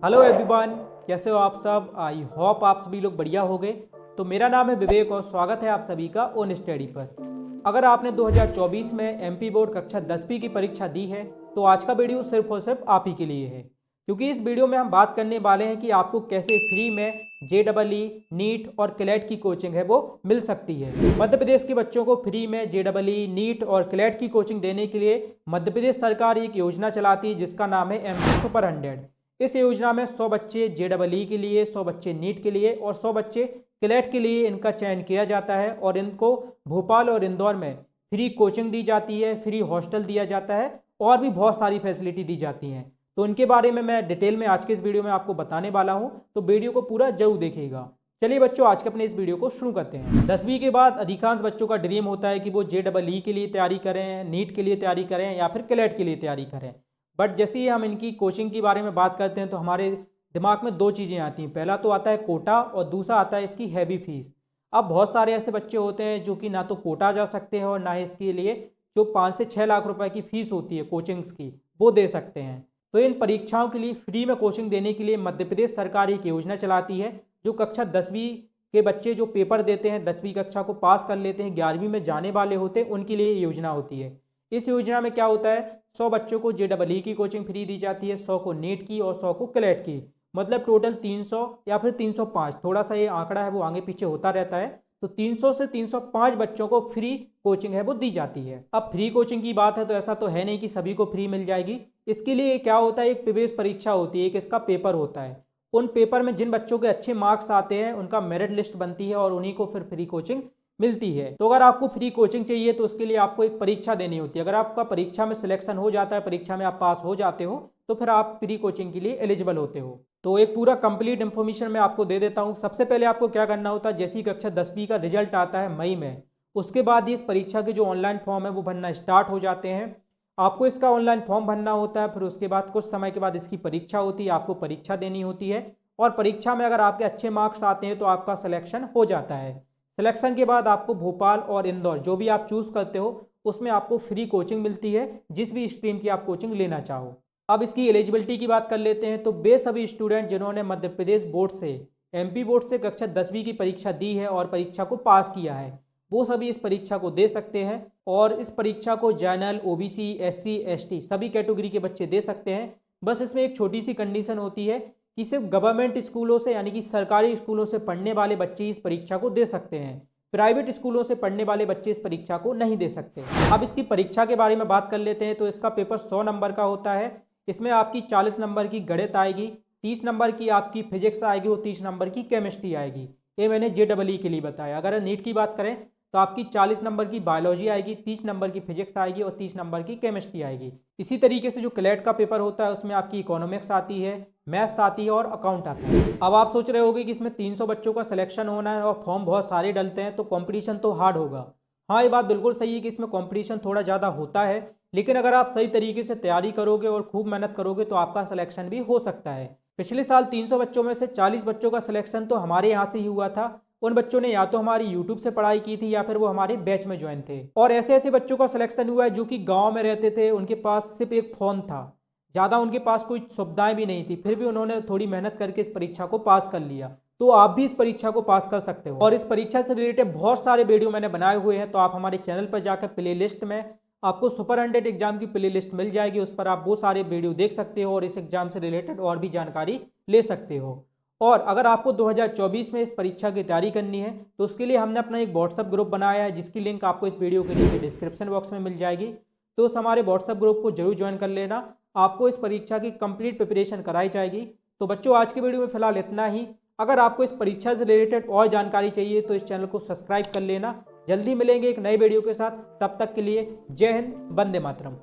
Hello everyone, कैसे हो आप सब। आई होप आप सभी लोग बढ़िया होंगे। तो मेरा नाम है विवेक और स्वागत है आप सभी का ओन स्टडी पर। अगर आपने 2024 में एमपी बोर्ड कक्षा 10वीं की परीक्षा दी है तो आज का वीडियो सिर्फ और सिर्फ आप ही के लिए है, क्योंकि इस वीडियो में हम बात करने वाले हैं कि आपको कैसे फ्री में JEE, नीट और क्लैट की कोचिंग है वो मिल सकती है। मध्य प्रदेश के बच्चों को फ्री में JEE, नीट और क्लैट की कोचिंग देने के लिए मध्य प्रदेश सरकार एक योजना चलाती है जिसका नाम है MP सुपर 100। इस योजना में 100 बच्चे JEE के लिए, 100 बच्चे नीट के लिए और 100 बच्चे क्लैट के लिए इनका चयन किया जाता है और इनको भोपाल और इंदौर में फ्री कोचिंग दी जाती है, फ्री हॉस्टल दिया जाता है और भी बहुत सारी फैसिलिटी दी जाती हैं। तो इनके बारे में मैं डिटेल में आज के इस वीडियो में आपको बताने वाला हूं, तो वीडियो को पूरा जरूर देखिएगा। चलिए बच्चों, आज के अपने इस वीडियो को शुरू करते हैं। 10वीं के बाद अधिकांश बच्चों का ड्रीम होता है कि वो JEE के लिए तैयारी करें, नीट के लिए तैयारी करें या फिर क्लैट के लिए तैयारी करें। बट जैसे ही हम इनकी कोचिंग के बारे में बात करते हैं तो हमारे दिमाग में दो चीज़ें आती हैं। पहला तो आता है कोटा और दूसरा आता है इसकी हैवी फीस। अब बहुत सारे ऐसे बच्चे होते हैं जो कि ना तो कोटा जा सकते हैं और ना ही इसके लिए जो 5 से 6 लाख रुपए की फ़ीस होती है कोचिंग्स की वो दे सकते हैं। तो इन परीक्षाओं के लिए फ्री में कोचिंग देने के लिए मध्य प्रदेश सरकार एक योजना चलाती है। जो कक्षा 10वीं के बच्चे जो पेपर देते हैं, 10वीं कक्षा को पास कर लेते हैं, 11वीं में जाने वाले होते हैं, उनके लिए योजना होती है। इस योजना में क्या होता है, 100 बच्चों को JEE की कोचिंग फ्री दी जाती है, 100 को नीट की और 100 को क्लैट की। मतलब टोटल 300 या फिर 305, थोड़ा सा ये आंकड़ा है वो आगे पीछे होता रहता है। तो 300 से 305 बच्चों को फ्री कोचिंग है वो दी जाती है। अब फ्री कोचिंग की बात है तो ऐसा तो है नहीं कि सभी को फ्री मिल जाएगी। इसके लिए क्या होता है, एक प्रवेश परीक्षा होती है, एक इसका पेपर होता है। उन पेपर में जिन बच्चों के अच्छे मार्क्स आते हैं उनका मेरिट लिस्ट बनती है और उन्हीं को फिर फ्री कोचिंग मिलती है। तो अगर आपको फ्री कोचिंग चाहिए तो उसके लिए आपको एक परीक्षा देनी होती है। अगर आपका परीक्षा में सिलेक्शन हो जाता है, परीक्षा में आप पास हो जाते हो, तो फिर आप फ्री कोचिंग के लिए एलिजिबल होते हो। तो एक पूरा कंप्लीट इन्फॉर्मेशन मैं आपको दे देता हूँ। सबसे पहले आपको क्या करना होता है, जैसी कक्षा 10वीं का रिजल्ट आता है मई में, उसके बाद इस परीक्षा के जो ऑनलाइन फॉर्म है वो भरना स्टार्ट हो जाते हैं। आपको इसका ऑनलाइन फॉर्म भरना होता है, फिर उसके बाद कुछ समय के बाद इसकी परीक्षा होती है, आपको परीक्षा देनी होती है और परीक्षा में अगर आपके अच्छे मार्क्स आते हैं तो आपका सिलेक्शन हो जाता है। सिलेक्शन के बाद आपको भोपाल और इंदौर जो भी आप चूज करते हो उसमें आपको फ्री कोचिंग मिलती है, जिस भी स्ट्रीम की आप कोचिंग लेना चाहो। अब इसकी एलिजिबिलिटी की बात कर लेते हैं। तो वे सभी स्टूडेंट जिन्होंने मध्य प्रदेश बोर्ड से, MP बोर्ड से कक्षा 10वीं की परीक्षा दी है और परीक्षा को पास किया है, वो सभी इस परीक्षा को दे सकते हैं। और इस परीक्षा को जनरल, OBC, SC, ST सभी कैटेगरी के बच्चे दे सकते हैं। बस इसमें एक छोटी सी कंडीशन होती है कि सिर्फ गवर्नमेंट स्कूलों से यानी कि सरकारी स्कूलों से पढ़ने वाले बच्चे इस परीक्षा को दे सकते हैं। प्राइवेट स्कूलों से पढ़ने वाले बच्चे इस परीक्षा को नहीं दे सकते। अब इसकी परीक्षा के बारे में बात कर लेते हैं। तो इसका पेपर 100 नंबर का होता है। इसमें आपकी 40 नंबर की गणित आएगी, 30 नंबर की आपकी फिजिक्स आएगी और 30 नंबर की केमिस्ट्री आएगी। ये मैंने JEE के लिए बताया। अगर नीट की बात करें तो आपकी 40 नंबर की बायोलॉजी आएगी, 30 नंबर की फिजिक्स आएगी और 30 नंबर की केमिस्ट्री आएगी। इसी तरीके से जो क्लैट का पेपर होता है उसमें आपकी इकोनॉमिक्स आती है, मैथ्स आती है और अकाउंट आता है। अब आप सोच रहे होगे कि इसमें 300 बच्चों का सिलेक्शन होना है और फॉर्म बहुत सारे डलते हैं तो कंपटीशन तो हार्ड होगा। हाँ, ये बात बिल्कुल सही है कि इसमें कंपटीशन थोड़ा ज़्यादा होता है, लेकिन अगर आप सही तरीके से तैयारी करोगे और खूब मेहनत करोगे तो आपका सिलेक्शन भी हो सकता है। पिछले साल 300 बच्चों में से 40 बच्चों का सिलेक्शन तो हमारे यहाँ से ही हुआ था। उन बच्चों ने या तो हमारी YouTube से पढ़ाई की थी या फिर वो हमारे बैच में ज्वाइन थे। और ऐसे ऐसे बच्चों का सिलेक्शन हुआ है जो कि गांव में रहते थे, उनके पास सिर्फ एक फ़ोन था, ज़्यादा उनके पास कोई सुविधाएं भी नहीं थी, फिर भी उन्होंने थोड़ी मेहनत करके इस परीक्षा को पास कर लिया। तो आप भी इस परीक्षा को पास कर सकते हो। और इस परीक्षा से रिलेटेड बहुत सारे वीडियो मैंने बनाए हुए हैं, तो आप हमारे चैनल पर जाकर प्लेलिस्ट में आपको सुपर 100 एग्जाम की प्लेलिस्ट मिल जाएगी, उस पर आप वो सारे वीडियो देख सकते हो और इस एग्जाम से रिलेटेड और भी जानकारी ले सकते हो। और अगर आपको 2024 में इस परीक्षा की तैयारी करनी है तो उसके लिए हमने अपना एक व्हाट्सएप ग्रुप बनाया है, जिसकी लिंक आपको इस वीडियो के नीचे डिस्क्रिप्शन बॉक्स में मिल जाएगी। तो उस हमारे व्हाट्सएप ग्रुप को जरूर ज्वाइन कर लेना, आपको इस परीक्षा की कंप्लीट प्रिपरेशन कराई जाएगी। तो बच्चों, आज की वीडियो में फिलहाल इतना ही। अगर आपको इस परीक्षा से रिलेटेड और जानकारी चाहिए तो इस चैनल को सब्सक्राइब कर लेना। जल्दी मिलेंगे एक नए वीडियो के साथ, तब तक के लिए जय हिंद, वंदे मातरम।